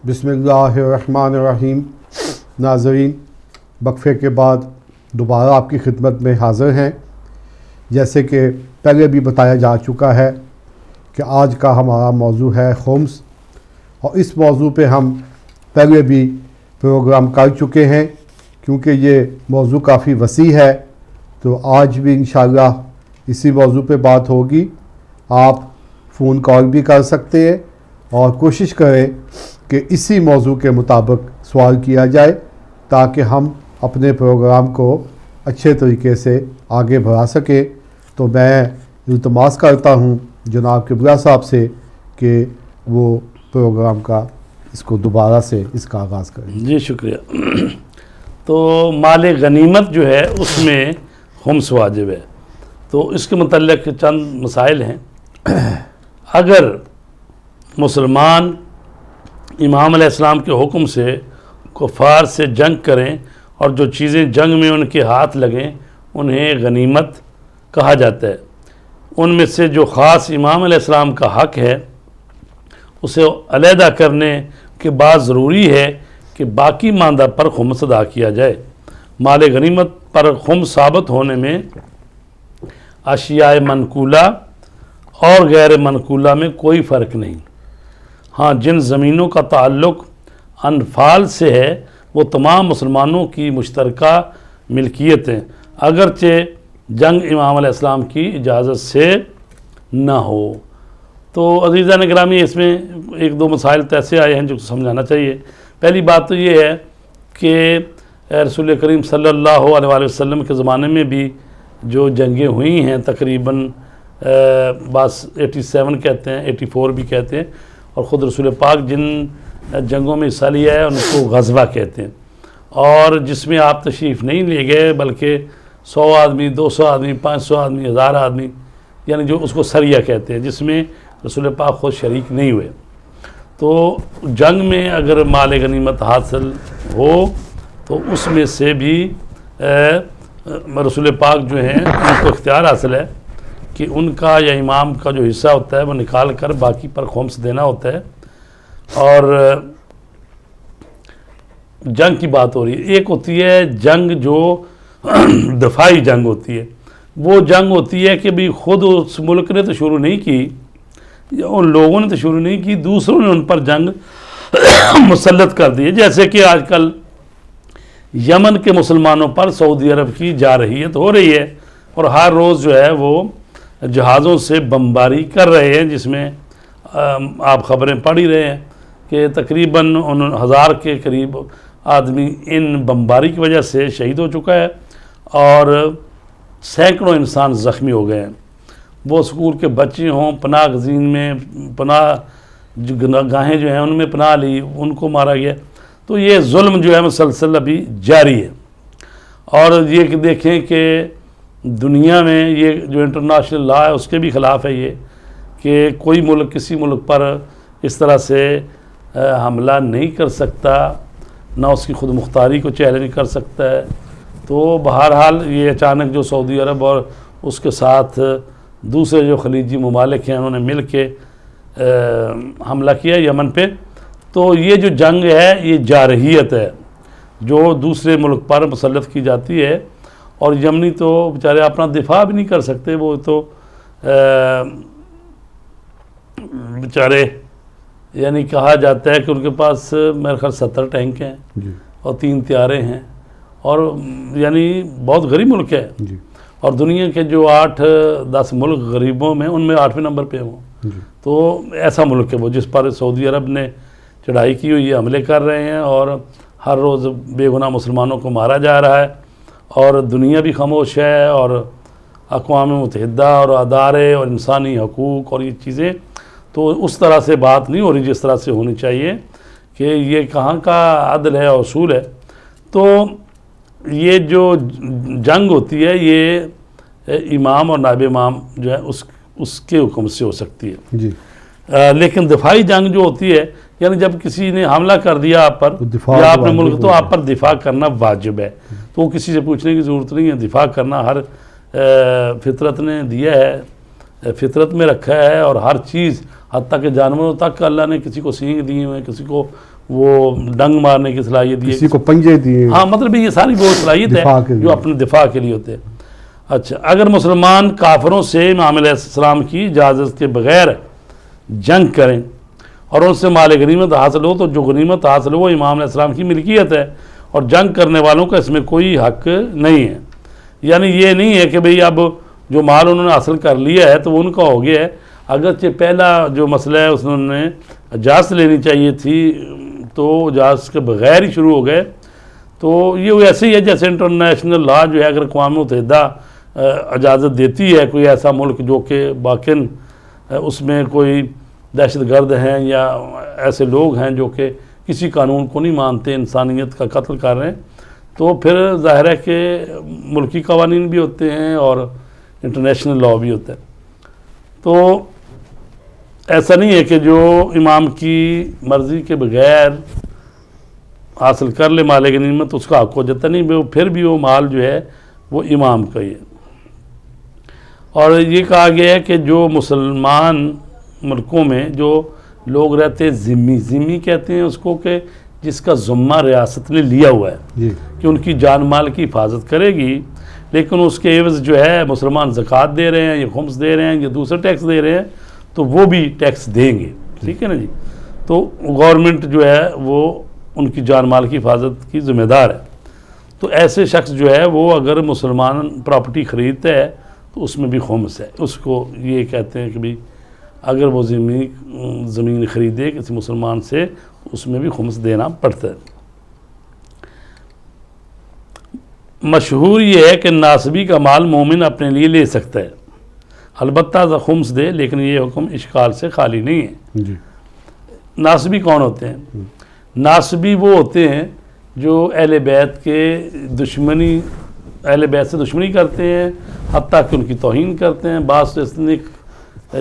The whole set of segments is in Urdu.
بسم اللہ الرحمن الرحیم۔ ناظرین، وقفے کے بعد دوبارہ آپ کی خدمت میں حاضر ہیں۔ جیسے کہ پہلے بھی بتایا جا چکا ہے کہ آج کا ہمارا موضوع ہے خمس، اور اس موضوع پہ ہم پہلے بھی پروگرام کر چکے ہیں۔ کیونکہ یہ موضوع کافی وسیع ہے تو آج بھی انشاءاللہ اسی موضوع پہ بات ہوگی۔ آپ فون کال بھی کر سکتے ہیں اور کوشش کریں کہ اسی موضوع کے مطابق سوال کیا جائے تاکہ ہم اپنے پروگرام کو اچھے طریقے سے آگے بڑھا سکیں۔ تو میں التماس کرتا ہوں جناب قبلہ صاحب سے کہ وہ پروگرام کا اس کو دوبارہ سے اس کا آغاز کریں۔ جی شکریہ۔ تو مال غنیمت جو ہے اس میں خمس واجب ہے، تو اس کے متعلق چند مسائل ہیں۔ اگر مسلمان امام علیہ السلام کے حکم سے کفار سے جنگ کریں اور جو چیزیں جنگ میں ان کے ہاتھ لگیں انہیں غنیمت کہا جاتا ہے۔ ان میں سے جو خاص امام علیہ السلام کا حق ہے اسے علیحدہ کرنے کے بعد ضروری ہے کہ باقی ماندہ پر خمس ادا کیا جائے۔ مال غنیمت پر خمس ثابت ہونے میں اشیاء منقولہ اور غیر منقولہ میں کوئی فرق نہیں۔ ہاں، جن زمینوں کا تعلق انفال سے ہے وہ تمام مسلمانوں کی مشترکہ ملکیت ہیں، اگرچہ جنگ امام علیہ السلام کی اجازت سے نہ ہو۔ تو عزیزان گرامی، اس میں ایک دو مسائل تو ایسے آئے ہیں جو سمجھانا چاہیے۔ پہلی بات تو یہ ہے کہ رسول کریم صلی اللہ علیہ وآلہ وسلم کے زمانے میں بھی جو جنگیں ہوئی ہیں، تقریباً بس 87 کہتے ہیں، 84 بھی کہتے ہیں، اور خود رسول پاک جن جنگوں میں حصہ لیا ہے ان کو غزوہ کہتے ہیں، اور جس میں آپ تشریف نہیں لے گئے بلکہ 100 آدمی، 200 آدمی، 500 آدمی، 1000 آدمی، یعنی جو اس کو سریہ کہتے ہیں، جس میں رسول پاک خود شریک نہیں ہوئے۔ تو جنگ میں اگر مال غنیمت حاصل ہو تو اس میں سے بھی رسول پاک جو ہیں ان کو اختیار حاصل ہے کہ ان کا یا امام کا جو حصہ ہوتا ہے وہ نکال کر باقی پر خمس دینا ہوتا ہے۔ اور جنگ کی بات ہو رہی ہے، ایک ہوتی ہے جنگ جو دفاعی جنگ ہوتی ہے، وہ جنگ ہوتی ہے کہ بھی خود اس ملک نے تو شروع نہیں کی، یا ان لوگوں نے تو شروع نہیں کی، دوسروں نے ان پر جنگ مسلط کر دی ہے۔ جیسے کہ آج کل یمن کے مسلمانوں پر سعودی عرب کی جارحیت ہو رہی ہے، اور ہر روز جو ہے وہ جہازوں سے بمباری کر رہے ہیں، جس میں آپ خبریں پڑھ ہی رہے ہیں کہ تقریباً 1000 کے قریب آدمی ان بمباری کی وجہ سے شہید ہو چکا ہے، اور سینکڑوں انسان زخمی ہو گئے ہیں۔ وہ اسکول کے بچے ہوں، پناہ گزین میں پناہ گاہیں جو ہیں ان میں پناہ لی، ان کو مارا گیا۔ تو یہ ظلم جو ہے مسلسل ابھی جاری ہے، اور یہ کہ دیکھیں کہ دنیا میں یہ جو انٹرنیشنل لا ہے اس کے بھی خلاف ہے یہ کہ کوئی ملک کسی ملک پر اس طرح سے حملہ نہیں کر سکتا، نہ اس کی خود مختاری کو چیلنج کر سکتا ہے۔ تو بہرحال یہ اچانک جو سعودی عرب اور اس کے ساتھ دوسرے جو خلیجی ممالک ہیں انہوں نے مل کے حملہ کیا یمن پہ، تو یہ جو جنگ ہے یہ جارحیت ہے جو دوسرے ملک پر مسلط کی جاتی ہے، اور یمنی تو بیچارے اپنا دفاع بھی نہیں کر سکتے، وہ تو بیچارے یعنی کہا جاتا ہے کہ ان کے پاس میرے خیال 70 ٹینک ہیں اور 3 طیارے ہیں، اور یعنی بہت غریب ملک ہے، اور دنیا کے جو 8-10 ملک غریبوں میں ان میں 8ویں نمبر پہ ہوں۔ تو ایسا ملک ہے وہ جس پر سعودی عرب نے چڑھائی کی ہوئی ہے، حملے کر رہے ہیں، اور ہر روز بے گناہ مسلمانوں کو مارا جا رہا ہے، اور دنیا بھی خاموش ہے، اور اقوام متحدہ اور ادارے اور انسانی حقوق اور یہ چیزیں، تو اس طرح سے بات نہیں ہو رہی جس طرح سے ہونی چاہیے کہ یہ کہاں کا عدل ہے، اصول ہے۔ تو یہ جو جنگ ہوتی ہے یہ امام اور نائب امام جو ہے اس کے حکم سے ہو سکتی ہے، لیکن دفاعی جنگ جو ہوتی ہے یعنی جب کسی نے حملہ کر دیا آپ پر یا اپنے ملک، تو آپ پر دفاع کرنا واجب ہے، تو کسی سے پوچھنے کی ضرورت نہیں ہے، دفاع کرنا ہر فطرت نے دیا ہے، فطرت میں رکھا ہے، اور ہر چیز حتیٰ کہ جانوروں تک اللہ نے کسی کو سینگ دیے ہوئے ہیں، کسی کو وہ ڈنگ مارنے کی صلاحیت کسی کو پنجے دیے. ہاں مطلب یہ ساری وہ صلاحیت دفاع کے ہے لیے. جو اپنے دفاع کے لیے ہوتے ہیں. اچھا اگر مسلمان کافروں سے امام علیہ السلام کی اجازت کے بغیر جنگ کریں اور ان سے مال غنیمت حاصل ہو تو جو غنیمت حاصل ہو وہ امام علیہ السلام کی ملکیت ہے اور جنگ کرنے والوں کا اس میں کوئی حق نہیں ہے. یعنی یہ نہیں ہے کہ بھئی اب جو مال انہوں نے حاصل کر لیا ہے تو وہ ان کا ہو گیا ہے. اگرچہ پہلا جو مسئلہ ہے اس نے اجازت لینی چاہیے تھی تو اجازت کے بغیر ہی شروع ہو گئے. تو یہ ایسے ہی ہے جیسے انٹرنیشنل لا جو ہے اگر اقوام متحدہ اجازت دیتی ہے کوئی ایسا ملک جو کہ باقین اس میں کوئی دہشت گرد ہیں یا ایسے لوگ ہیں جو کہ کسی قانون کو نہیں مانتے، انسانیت کا قتل کر رہے ہیں، تو پھر ظاہر ہے کہ ملکی قوانین بھی ہوتے ہیں اور انٹرنیشنل لا بھی ہوتا ہے. تو ایسا نہیں ہے کہ جو امام کی مرضی کے بغیر حاصل کر لے مال غنیمت اس کا حق ہو جاتا نہیں، پھر بھی وہ مال جو ہے وہ امام کا ہی ہے. اور یہ کہا گیا ہے کہ جو مسلمان ملکوں میں جو لوگ رہتے ذمہ کہتے ہیں اس کو کہ جس کا ذمہ ریاست نے لیا ہوا ہے جی کہ ان کی جان مال کی حفاظت کرے گی، لیکن اس کے عوض جو ہے مسلمان زکوٰۃ دے رہے ہیں یا خمس دے رہے ہیں یا دوسرے ٹیکس دے رہے ہیں تو وہ بھی ٹیکس دیں گے. ٹھیک ہے نا جی. تو گورنمنٹ جو ہے وہ ان کی جان مال کی حفاظت کی ذمہ دار ہے. تو ایسے شخص جو ہے وہ اگر مسلمان پراپرٹی خریدتا ہے تو اس میں بھی خمس ہے. اس کو یہ کہتے ہیں کہ بھی اگر وہ زمین خریدے کسی مسلمان سے اس میں بھی خمس دینا پڑتا ہے. مشہور یہ ہے کہ ناسبی کا مال مومن اپنے لیے لے سکتا ہے، البتہ خمس دے، لیکن یہ حکم اشکال سے خالی نہیں ہے. جی ناسبی کون ہوتے ہیں؟ ناسبی وہ ہوتے ہیں جو اہل بیت کے اہل بیت سے دشمنی کرتے ہیں، حتیٰ کہ ان کی توہین کرتے ہیں. بعض ایسے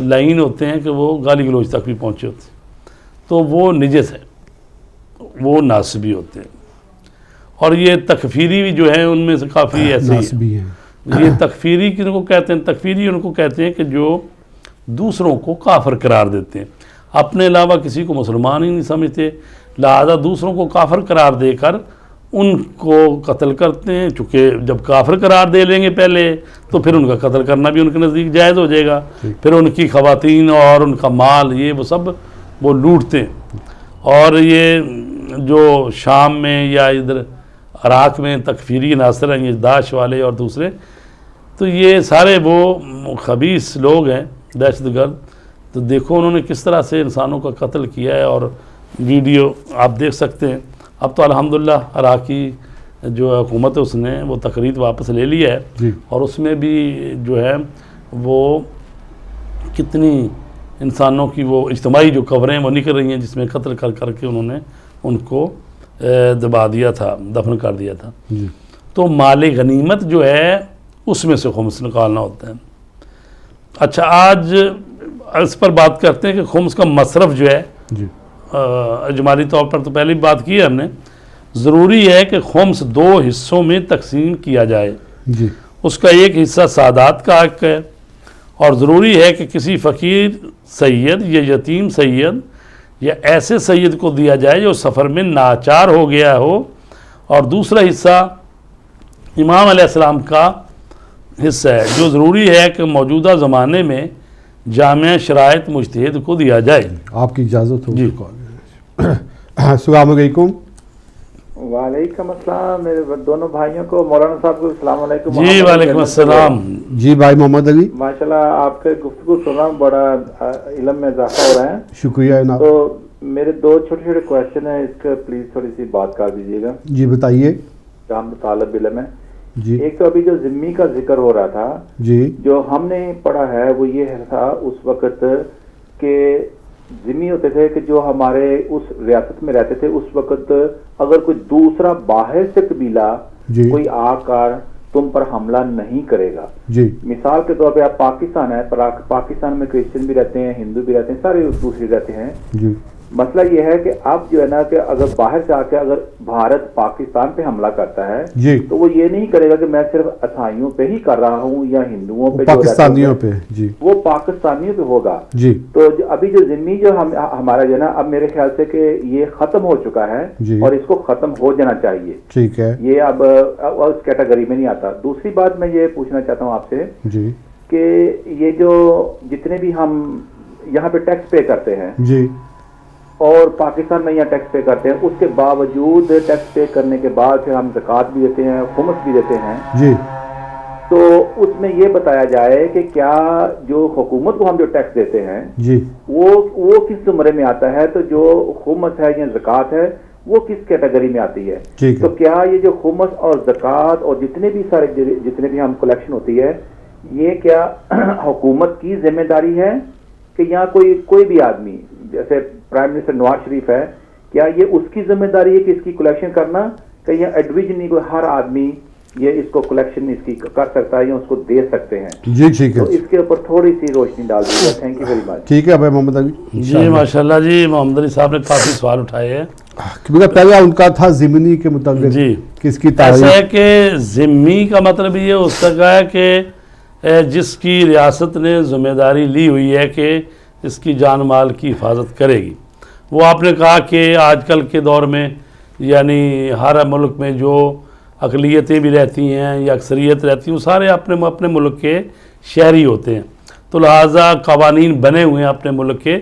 لائن ہوتے ہیں کہ وہ گالی گلوچ تک بھی پہنچے ہوتے ہیں، تو وہ نجس ہے، وہ ناسبی ہوتے ہیں. اور یہ تکفیری بھی جو ہیں ان میں سے کافی ایسے ناسبی ہیں. یہ تکفیری کن کو کہتے ہیں؟ تکفیری ان کو کہتے ہیں کہ جو دوسروں کو کافر قرار دیتے ہیں، اپنے علاوہ کسی کو مسلمان ہی نہیں سمجھتے، لہذا دوسروں کو کافر قرار دے کر ان کو قتل کرتے ہیں. چونکہ جب کافر قرار دے لیں گے پہلے تو پھر ان کا قتل کرنا بھی ان کے نزدیک جائز ہو جائے گا. پھر ان کی خواتین اور ان کا مال یہ وہ سب وہ لوٹتے ہیں. اور یہ جو شام میں یا ادھر عراق میں تکفیری عناصر ہیں، یہ داعش والے اور دوسرے، تو یہ سارے وہ خبیث لوگ ہیں، دہشت گرد. تو دیکھو انہوں نے کس طرح سے انسانوں کا قتل کیا ہے، اور ویڈیو آپ دیکھ سکتے ہیں. اب تو الحمدللہ عراقی جو حکومت ہے اس نے وہ تقریر واپس لے لیا ہے جی اور اس میں بھی جو ہے وہ کتنی انسانوں کی وہ اجتماعی جو خبریں وہ نکل رہی ہیں جس میں قتل کر کر کے انہوں نے ان کو دبا دیا تھا، دفن کر دیا تھا. جی تو مال غنیمت جو ہے اس میں سے خمس نکالنا ہوتا ہے. اچھا آج اس پر بات کرتے ہیں کہ خمس کا مصرف جو ہے جی اجمالی طور پر تو پہلے بھی بات کی ہے ہم نے. ضروری ہے کہ خمس 2 حصوں میں تقسیم کیا جائے. جی اس کا ایک حصہ سادات کا حق ہے اور ضروری ہے کہ کسی فقیر سید یا یتیم سید یا ایسے سید کو دیا جائے جو سفر میں ناچار ہو گیا ہو. اور دوسرا حصہ امام علیہ السلام کا حصہ ہے جو ضروری ہے کہ موجودہ زمانے میں جامع شرائط مجتہد کو دیا جائے. آپ کی اجازت ہو جی. السلام علیکم. وعلیکم السلام. میرے دونوں بھائیوں کو، مولانا صاحب کو السلام علیکم. جی وعلیکم السلام. جی بھائی محمد علی، ماشاءاللہ آپ کے گفتگو سنا بڑا علم میں اضافہ ہو رہا ہے. شکریہ جناب. تو میرے 2 چھوٹے چھوٹے کویشچن ہیں، اس کا پلیز تھوڑی سی بات کر دیجیے گا. جی بتائیے. ہم طالب علم ہیں. جی ایک تو ابھی جو ذمی کا ذکر ہو رہا تھا، جی جو ہم نے پڑھا ہے وہ یہ تھا اس وقت کہ ذمی ہوتے تھے کہ جو ہمارے اس ریاست میں رہتے تھے اس وقت اگر کوئی دوسرا باہر سے قبیلہ جی کوئی آ کر تم پر حملہ نہیں کرے گا. جی مثال کے طور پہ آپ پاکستان ہے، پاکستان میں کرسچن بھی رہتے ہیں، ہندو بھی رہتے ہیں، سارے دوسرے رہتے ہیں. جی مسئلہ یہ ہے کہ اب جو ہے نا کہ اگر باہر سے آ کے اگر بھارت پاکستان پہ حملہ کرتا ہے جی تو وہ یہ نہیں کرے گا کہ میں صرف عیسائیوں پہ ہی کر رہا ہوں یا ہندوؤں پہ، پاکستانیوں پہ، جی وہ پاکستانیوں پہ ہوگا. جی تو ابھی جو ذمہ جو ہمارا جو ہے نا، اب میرے خیال سے کہ یہ ختم ہو چکا ہے جی اور اس کو ختم ہو جانا چاہیے. ٹھیک ہے یہ اب اس کیٹیگری میں نہیں آتا. دوسری بات میں یہ پوچھنا چاہتا ہوں آپ سے جی کہ یہ جو جتنے بھی ہم یہاں پہ ٹیکس پے کرتے ہیں جی اور پاکستان میں یہاں ٹیکس پے کرتے ہیں، اس کے باوجود ٹیکس پے کرنے کے بعد پھر ہم زکوٰۃ بھی دیتے ہیں، خمس بھی دیتے ہیں، جی تو اس میں یہ بتایا جائے کہ کیا جو حکومت کو ہم جو ٹیکس دیتے ہیں جی وہ کس زمرے میں آتا ہے، تو جو خمس ہے یا زکوٰۃ ہے وہ کس کیٹیگری میں آتی ہے. ٹھیک تو ہے کیا یہ جو خمس اور زکوٰۃ اور جتنے بھی ہم کلیکشن ہوتی ہے، یہ کیا حکومت کی ذمہ داری ہے کہ یا کوئی بھی آدمی، جیسے پرائم منسٹر نواز شریف ہے، کیا یہ اس کی ذمہ داری ہے کہ اس کی کلیکشن کرنا، کہ یہ ایڈویژنی کو ہر آدمی یہ اس کو کلیکشن اس کی کر سکتا ہے یا اس کو دے سکتے ہیں؟ جی ٹھیک ہے تو اس کے اوپر تھوڑی سی روشنی ڈال دیجیے. Thank you very much. ٹھیک ہے بھائی محمد علی جی ماشاءاللہ جی، محمد علی صاحب نے کافی سوال اٹھائے ہیں. کیونکہ پہلا ان کا تھا ضمنی کے متعلق جی کس کی ایسا تعریف. ہے کہ ذمی کا مطلب یہ ہو سکتا ہے کہ جس کی ریاست نے ذمہ داری لی ہوئی ہے کہ اس کی جان مال کی حفاظت کرے گی. وہ آپ نے کہا کہ آج کل کے دور میں یعنی ہر ملک میں جو اقلیتیں بھی رہتی ہیں یا اکثریت رہتی ہیں وہ سارے اپنے ملک کے شہری ہوتے ہیں، تو لہٰذا قوانین بنے ہوئے ہیں اپنے ملک کے،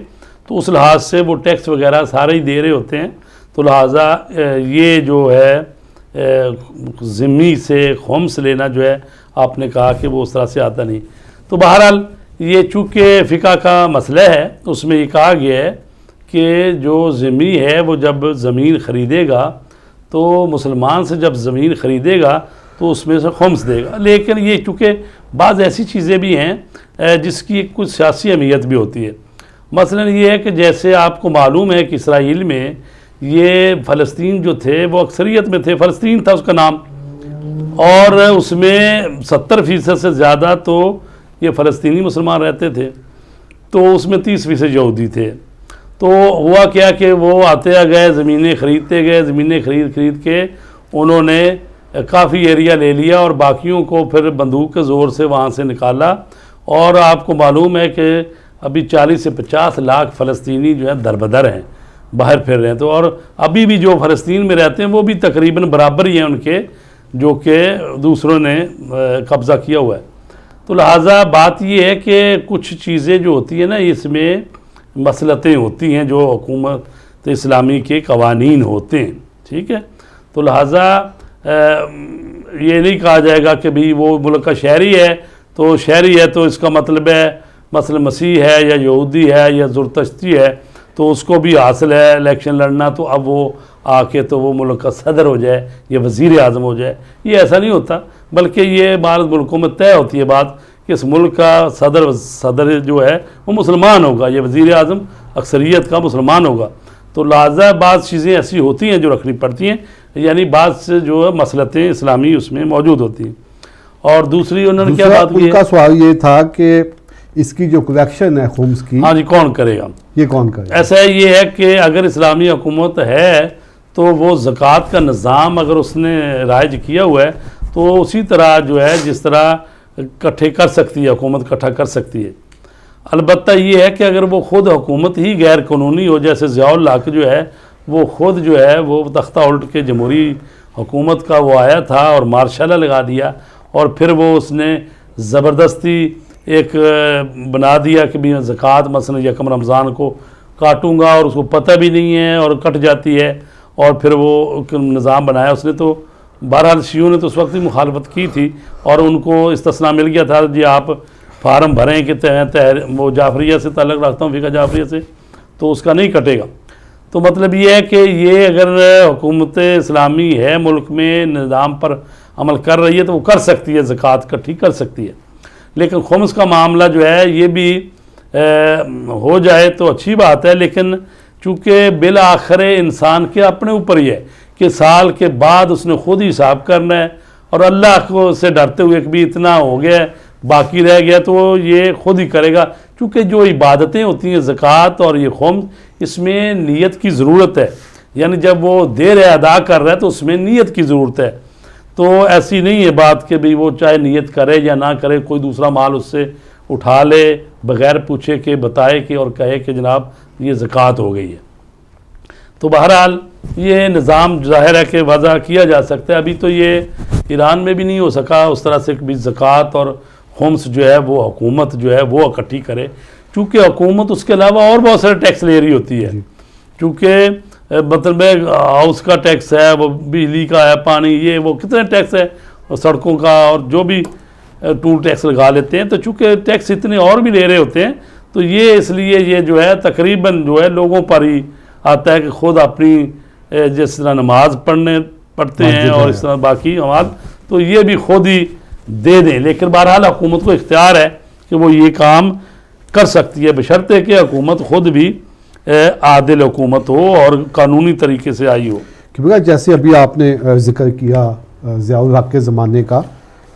تو اس لحاظ سے وہ ٹیکس وغیرہ سارے ہی دے رہے ہوتے ہیں. تو لہٰذا یہ جو ہے ذمی سے خمس لینا جو ہے آپ نے کہا کہ وہ اس طرح سے آتا نہیں. تو بہرحال یہ چونکہ فقہ کا مسئلہ ہے، اس میں یہ کہا گیا ہے کہ جو ذمی ہے وہ جب زمین خریدے گا تو مسلمان سے جب زمین خریدے گا تو اس میں سے خمس دے گا. لیکن یہ چونکہ بعض ایسی چیزیں بھی ہیں جس کی کچھ سیاسی اہمیت بھی ہوتی ہے. مثلا یہ ہے کہ جیسے آپ کو معلوم ہے کہ اسرائیل میں یہ فلسطین جو تھے وہ اکثریت میں تھے، فلسطین تھا اس کا نام، اور اس میں 70% سے زیادہ تو یہ فلسطینی مسلمان رہتے تھے، تو اس میں 30% یہودی تھے. تو ہوا کیا کہ وہ آتے گئے، زمینیں خریدتے گئے، زمینیں خرید کے انہوں نے کافی ایریا لے لیا اور باقیوں کو پھر بندوق کے زور سے وہاں سے نکالا. اور آپ کو معلوم ہے کہ ابھی 40 سے 50 لاکھ فلسطینی جو ہیں دربدر ہیں، باہر پھر رہے ہیں. تو اور ابھی بھی جو فلسطین میں رہتے ہیں وہ بھی تقریباً برابر ہی ہیں ان کے جو کہ دوسروں نے قبضہ کیا ہوا ہے. تو لہٰذا بات یہ ہے کہ کچھ چیزیں جو ہوتی ہیں نا، اس میں مسلطیں ہوتی ہیں جو حکومت اسلامی کے قوانین ہوتے ہیں، ٹھیک ہے. تو لہٰذا یہ نہیں کہا جائے گا کہ بھی وہ ملک کا شہری ہے تو اس کا مطلب ہے مثلا مسیح ہے یا یہودی ہے یا زرتشتی ہے تو اس کو بھی حاصل ہے الیکشن لڑنا، تو اب وہ آ کے تو وہ ملک کا صدر ہو جائے یا وزیر اعظم ہو جائے. یہ ایسا نہیں ہوتا، بلکہ یہ بعض ملکوں میں طے ہوتی ہے بات کہ اس ملک کا صدر جو ہے وہ مسلمان ہوگا، یہ وزیر اعظم اکثریت کا مسلمان ہوگا. تو لہٰذا بعض چیزیں ایسی ہوتی ہیں جو رکھنی پڑتی ہیں، یعنی بعض جو ہے مسلطیں اسلامی اس میں موجود ہوتی ہیں. اور دوسری انہوں نے کیا بات کی ان کا سوال یہ تھا کہ اس کی جو کلیکشن ہے خمس کی، ہاں جی، کون کرے گا؟ یہ کون کرے گا؟ ایسا یہ ہے کہ اگر اسلامی حکومت ہے تو وہ زکوٰۃ کا نظام اگر اس نے رائج کیا ہوا ہے تو اسی طرح جو ہے جس طرح اکٹھے کر سکتی ہے، حکومت اکٹھا کر سکتی ہے. البتہ یہ ہے کہ اگر وہ خود حکومت ہی غیر قانونی ہو، جیسے ضیاء الحق جو ہے وہ خود جو ہے وہ تختہ الٹ کے جمہوری حکومت کا وہ آیا تھا اور مارشل لگا دیا، اور پھر وہ اس نے زبردستی ایک بنا دیا کہ بھی زکوٰۃ مثلا یکم رمضان کو کاٹوں گا، اور اس کو پتہ بھی نہیں ہے اور کٹ جاتی ہے، اور پھر وہ نظام بنایا اس نے. تو بہرحال شیعوں نے تو اس وقت ہی مخالفت کی تھی اور ان کو استثناء مل گیا تھا، جی آپ فارم بھریں کہ وہ جعفریہ سے تعلق رکھتا ہوں، فقہ جعفریہ سے، تو اس کا نہیں کٹے گا. تو مطلب یہ ہے کہ یہ اگر حکومت اسلامی ہے ملک میں نظام پر عمل کر رہی ہے تو وہ کر سکتی ہے، زکوٰۃ کٹھی کر سکتی ہے. لیکن خمس کا معاملہ جو ہے یہ بھی ہو جائے تو اچھی بات ہے، لیکن چونکہ بالآخر انسان کے اپنے اوپر ہی ہے کہ سال کے بعد اس نے خود ہی حساب کرنا ہے، اور اللہ کو سے ڈرتے ہوئے کہ بھی اتنا ہو گیا باقی رہ گیا تو یہ خود ہی کرے گا. چونکہ جو عبادتیں ہوتی ہیں زکوٰۃ اور یہ خمس، اس میں نیت کی ضرورت ہے، یعنی جب وہ دے رہا ہے ادا کر رہا ہے تو اس میں نیت کی ضرورت ہے. تو ایسی نہیں ہے بات کہ بھئی وہ چاہے نیت کرے یا نہ کرے، کوئی دوسرا مال اس سے اٹھا لے بغیر پوچھے کہ بتائے کہ اور کہے کہ جناب یہ زکوٰۃ ہو گئی ہے. تو بہرحال یہ نظام ظاہر ہے کہ وضع کیا جا سکتا ہے. ابھی تو یہ ایران میں بھی نہیں ہو سکا اس طرح سے کہ بھی زکوٰۃ اور خمس جو ہے وہ حکومت جو ہے وہ اکٹھی کرے، چونکہ حکومت اس کے علاوہ اور بہت سارے ٹیکس لے رہی ہوتی ہے. چونکہ مطلب ہاؤس کا ٹیکس ہے، وہ بجلی کا ہے، پانی، یہ وہ کتنے ٹیکس ہے، اور سڑکوں کا، اور جو بھی ٹول ٹیکس لگا لیتے ہیں. تو چونکہ ٹیکس اتنے اور بھی لے رہے ہوتے ہیں تو یہ اس لیے یہ جو ہے تقریباً جو ہے لوگوں پر ہی آتا ہے کہ خود اپنی جس طرح نماز پڑھتے ہیں اور اس طرح باقی عمال تو یہ بھی خود ہی دے دیں. لیکن بہرحال حکومت کو اختیار ہے کہ وہ یہ کام کر سکتی ہے، بشرطے کہ حکومت خود بھی عادل حکومت ہو اور قانونی طریقے سے آئی ہو. کہ جیسے ابھی آپ نے ذکر کیا ضیاء الحق کے زمانے کا،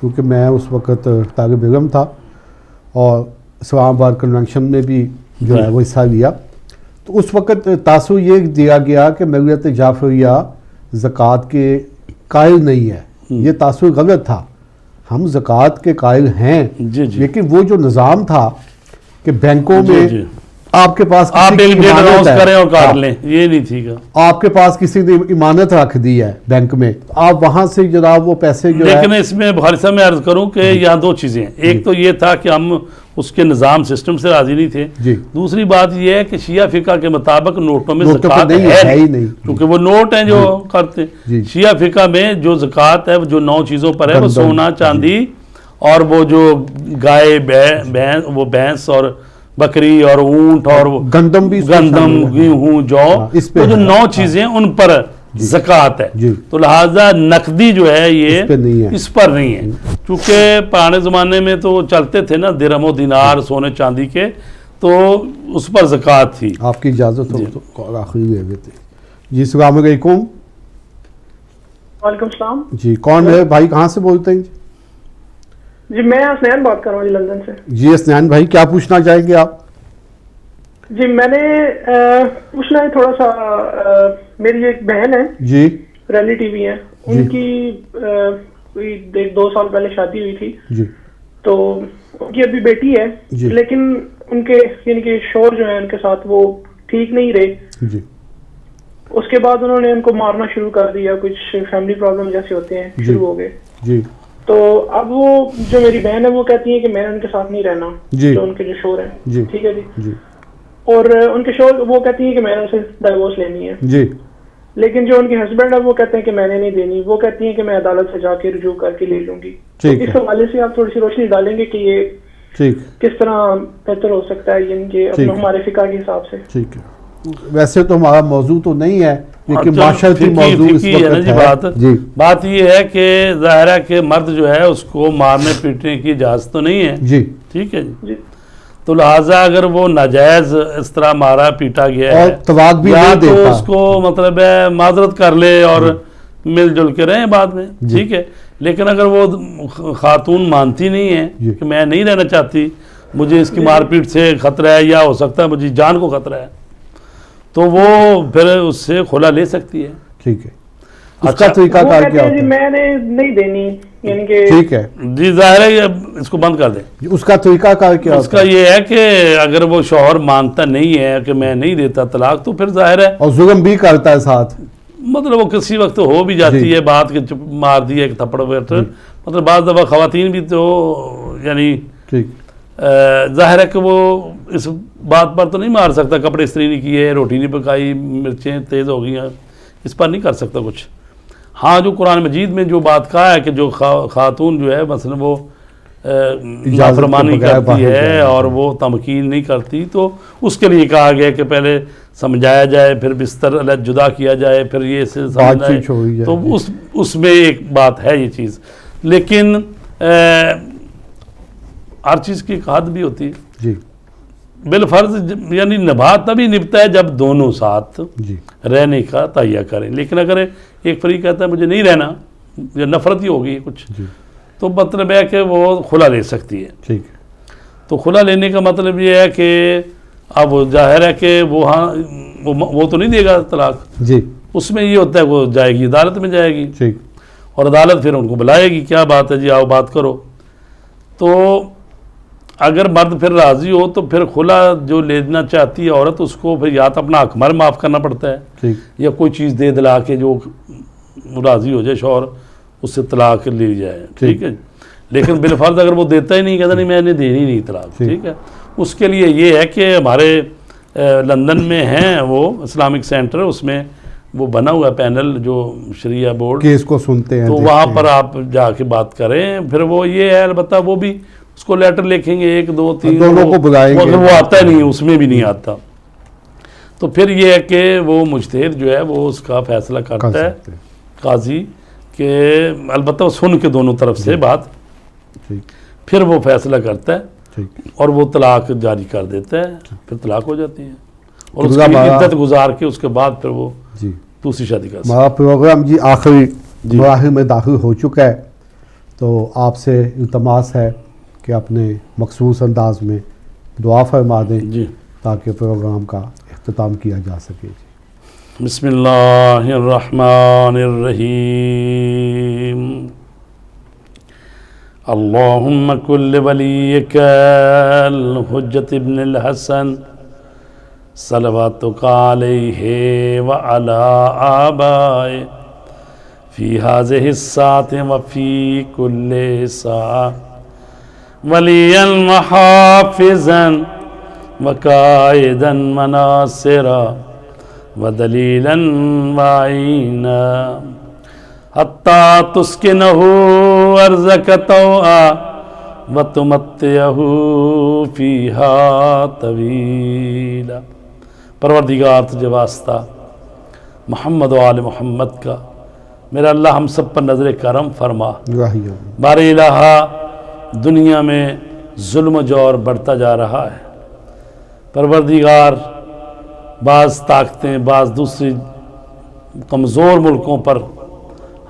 کیونکہ میں اس وقت طالب علم تھا اور اسلام آباد کنونشن میں بھی جو ہے وہ حصہ لیا. تو اس وقت تاثر یہ دیا گیا کہ ملت جعفریہ زکوٰۃ کے قائل نہیں ہے. یہ تاثر غلط تھا. ہم زکوٰۃ کے قائل ہیں، لیکن وہ جو نظام تھا کہ بینکوں میں آپ کے پاس آپ کریں اور کاٹ لیں، یہ نہیں ٹھیک ہے. آپ کے پاس کسی نے امانت رکھ دی ہے بینک میں، آپ وہاں سے جناب وہ پیسے جو ہے. لیکن اس میں بخاری صاحب میں عرض کروں کہ یہاں دو چیزیں ہیں. ایک تو یہ تھا کہ ہم اس کے نظام سسٹم سے راضی نہیں تھے. دوسری بات یہ ہے کہ شیعہ فقہ کے مطابق نوٹوں میں زکوٰۃ ہے ہی نہیں، کیونکہ وہ نوٹ ہیں جو کرتے ہیں. شیعہ فقہ میں جو زکوٰۃ ہے جو 9 چیزوں پر ہے، وہ سونا، چاندی، اور وہ جو گائے، بھینس اور بکری اور اونٹ اور گندم، گیہوں، جو وہ جو 9 چیزیں ان پر زکوٰۃ ہے. تو لہٰذا نقدی جو ہے یہ اس پر نہیں ہے. چونکہ پرانے زمانے میں تو چلتے تھے نا درہم و دینار سونے چاندی کے، تو اس پر زکوٰۃ تھی. آپ کی اجازت ہو تو آخری لے لیتے. جی السلام علیکم. وعلیکم السلام. جی کون ہے بھائی، کہاں سے بولتے ہیں؟ جی میں اسنین بات کر رہا ہوں جی لندن سے. جی اسنین بھائی کیا پوچھنا چاہیں گے آپ؟ جی میں نے پوچھنا ہے تھوڑا سا، میری ایک بہن ہے جی، ریلیٹیو ہی ہے، ان کی کوئی 2 سال پہلے شادی ہوئی تھی. جی تو ان کی ابھی بیٹی ہے، لیکن ان کے یعنی کہ شوہر جو ہے ان کے ساتھ وہ ٹھیک نہیں رہے. جی اس کے بعد انہوں نے ان کو مارنا شروع کر دیا، کچھ فیملی پرابلم جیسے ہوتے ہیں شروع ہو گئے. جی تو اب وہ جو میری بہن ہے وہ کہتی ہے کہ میں نے ان کے ساتھ نہیں رہنا، جو ان کے جو شوہر ہیں. ٹھیک ہے جی. اور ان کے شوہر وہ کہتی ہیں کہ میں نے اسے ڈائیورس لینی ہے. جی. لیکن جو ان کے ہسبینڈ ہے وہ کہتے ہیں کہ میں نے نہیں دینی، وہ کہتی ہیں کہ میں عدالت سے جا کے رجوع کر کے لے لوں گی. تو اس حوالے سے آپ تھوڑی سی روشنی ڈالیں گے کہ یہ کس طرح بہتر ہو سکتا ہے یعنی کہ ہمارے فقہ کے حساب سے. ٹھیک ہے. ویسے تو ہمارا موضوع تو نہیں ہے، لیکن معاشرتی موضوع اس وقت ہے. بات یہ ہے کہ ظاہر ہے کہ مرد جو ہے اس کو مارنے پیٹنے کی اجازت تو نہیں ہے. جی ٹھیک ہے جی. تو لہٰذا اگر وہ ناجائز اس طرح مارا پیٹا گیا ہے تو اس کو مطلب ہے معذرت کر لے اور مل جل کے رہیں بعد میں. ٹھیک ہے. لیکن اگر وہ خاتون مانتی نہیں ہے کہ میں نہیں رہنا چاہتی، مجھے اس کی مار پیٹ سے خطرہ ہے یا ہو سکتا ہے مجھے جان کو خطرہ ہے، تو وہ پھر اس سے کھلا لے سکتی ہے. ٹھیک ہے. اس کا طریقہ کار کیا ہوتا ہے؟ میں نے نہیں دینی یعنی کہ ٹھیک ہے جی، ظاہر ہے اس کو بند کر دیں. اس کا طریقہ کار کیا؟ اس کا یہ ہے کہ اگر وہ شوہر مانتا نہیں ہے کہ میں نہیں دیتا طلاق، تو پھر ظاہر ہے اور ظلم بھی کرتا ہے ساتھ، مطلب وہ کسی وقت ہو بھی جاتی ہے بات کہ مار دیا ایک تھپڑ وغیرہ. مطلب بعض دفعہ خواتین بھی تو یعنی ظاہر ہے کہ وہ اس بات پر تو نہیں مار سکتا، کپڑے استری نہیں کیے، روٹی نہیں پکائی، مرچیں تیز ہو گئی ہیں، اس پر نہیں کر سکتا کچھ. ہاں جو قرآن مجید میں جو بات کہا ہے کہ جو خاتون جو ہے مثلا وہ نافرمانی کرتی ہے اور وہ تمکین نہیں کرتی، تو اس کے لیے کہا گیا کہ پہلے سمجھایا جائے، پھر بستر علیحدہ جدا کیا جائے، پھر یہ سے سمجھائے. تو اس میں ایک بات ہے یہ چیز. لیکن ہر چیز کی ایک حد بھی ہوتی ہے. جی بالفرض یعنی نبھا تبھی نبھتا ہے جب دونوں ساتھ رہنے کا تہیہ کریں. لیکن اگر ایک فریق کہتا ہے مجھے نہیں رہنا یا نفرت ہی ہوگی کچھ، تو مطلب ہے کہ وہ کھلا لے سکتی ہے. ٹھیک ہے. تو کھلا لینے کا مطلب یہ ہے کہ اب ظاہر ہے کہ وہ تو نہیں دے گا طلاق جی، اس میں یہ ہوتا ہے وہ جائے گی عدالت میں جائے گی ٹھیک، اور عدالت پھر ان کو بلائے گی، کیا بات ہے جی آؤ بات کرو. تو اگر مرد پھر راضی ہو تو پھر کھلا جو لینا چاہتی ہے عورت اس کو پھر یا تو اپنا حق مر معاف کرنا پڑتا ہے ٹھیک، یا کوئی چیز دے دلا کے جو راضی ہو جائے شوہر اس سے طلاق لی جائے. ٹھیک ہے، لیکن بالفرض اگر وہ دیتا ہی نہیں، کہتا نہیں میں نے دینی نہیں طلاق. ٹھیک ہے، اس کے لیے یہ ہے کہ ہمارے لندن میں ہیں وہ اسلامک سینٹر، اس میں وہ بنا ہوا پینل جو شریعہ بورڈ کیس کو سنتے ہیں، تو وہاں پر آپ جا کے بات کریں. پھر وہ یہ ہے البتہ وہ بھی اس کو لیٹر لکھیں گے 1 2 3 دونوں کو بلائیں گے، اگر وہ آتا ہے نہیں اس میں بھی نہیں آتا تو پھر یہ ہے کہ وہ مجتہد جو ہے وہ اس کا فیصلہ کرتا ہے قاضی کہ البتہ وہ سن کے دونوں طرف سے بات، پھر وہ فیصلہ کرتا ہے اور وہ طلاق جاری کر دیتا ہے، پھر طلاق ہو جاتی ہے اور اس کی عدت گزار کے اس کے بعد پھر وہ دوسری شادی کر سکتا ہے. ہمارا پروگرام جی آخری مراحل میں داخل ہو چکا ہے، تو آپ سے التماس ہے کہ اپنے مخصوص انداز میں دعا فرما دیں جی تاکہ پروگرام کا اختتام کیا جا سکے. بسم اللہ الرحمن الرحیم. اللہم کل ولیک الحجت ابن الحسن صلواتک علیہ وعلی آبائے فی هذه الساعة وفی کل ساعة ولیا محافظا وقائدا مناصرا ودلیلا وعینا حتی تسکنہ ارضک طوعا وتمتعہ فیہا طویلا. پروردگار تجھے واسطہ محمد و آل محمد کا میرا اللہ ہم سب پر نظر کرم فرما. بار الہ دنیا میں ظلم و جور بڑھتا جا رہا ہے. پروردگار بعض طاقتیں بعض دوسری کمزور ملکوں پر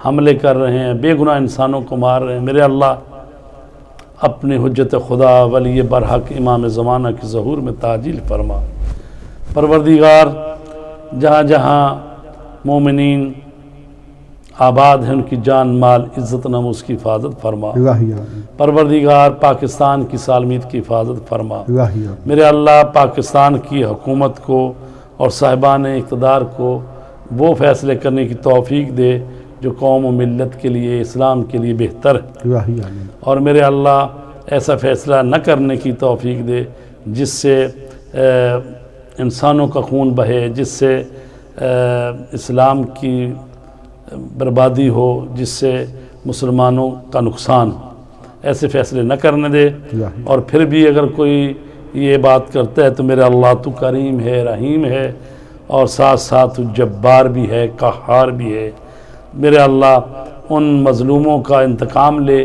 حملے کر رہے ہیں، بے گناہ انسانوں کو مار رہے ہیں. میرے اللہ اپنی حجت خدا ولی برحق امام زمانہ کی ظہور میں تعجیل فرما. پروردگار جہاں جہاں مومنین آباد ہیں ان کی جان مال عزت ناموس کی حفاظت فرما. پروردگار پاکستان کی سالمیت کی حفاظت فرما. میرے اللہ پاکستان کی حکومت کو اور صاحبان اقتدار کو وہ فیصلے کرنے کی توفیق دے جو قوم و ملت کے لیے اسلام کے لیے بہتر ہے، اور میرے اللہ ایسا فیصلہ نہ کرنے کی توفیق دے جس سے انسانوں کا خون بہے، جس سے اسلام کی بربادی ہو، جس سے مسلمانوں کا نقصان ہو. ایسے فیصلے نہ کرنے دے. اور پھر بھی اگر کوئی یہ بات کرتا ہے تو میرے اللہ تو کریم ہے، رحیم ہے، اور ساتھ ساتھ جبار بھی ہے، قہار بھی ہے. میرے اللہ ان مظلوموں کا انتقام لے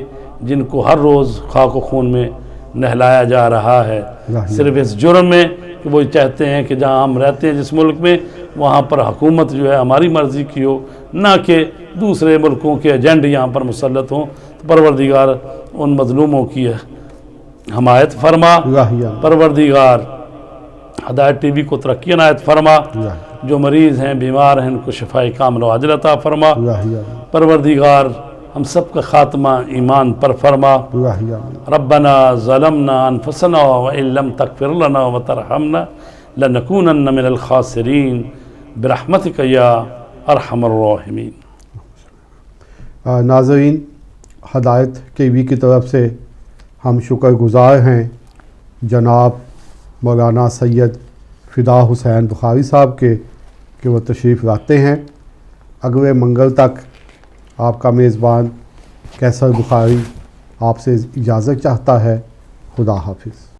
جن کو ہر روز خاک و خون میں نہلایا جا رہا ہے، صرف اس جرم میں کہ وہ چاہتے ہیں کہ جہاں ہم رہتے ہیں جس ملک میں وہاں پر حکومت جو ہے ہماری مرضی کی ہو، نہ کہ دوسرے ملکوں کے ایجنٹ یہاں پر مسلط ہوں. تو پروردگار ان مظلوموں کی حمایت فرما. پروردگار ہدایت ٹی وی کو ترقی عنایت فرما. جو مریض ہیں بیمار ہیں ان کو شفاء کامل و عاجل عطا فرما. پروردگار ہم سب کا خاتمہ ایمان پر فرما. ربنا ظلمنا انفسنا وان لم تغفر لنا وترحمنا لنکونن من الخاسرین برحمتک یا ارحم الراحمین. ناظرین، ہدایت ٹی وی کی طرف سے ہم شکر گزار ہیں جناب مولانا سید فدا حسین بخاری صاحب کے کہ وہ تشریف لاتے ہیں. اگلے منگل تک آپ کا میزبان کیسر بخاری آپ سے اجازت چاہتا ہے. خدا حافظ.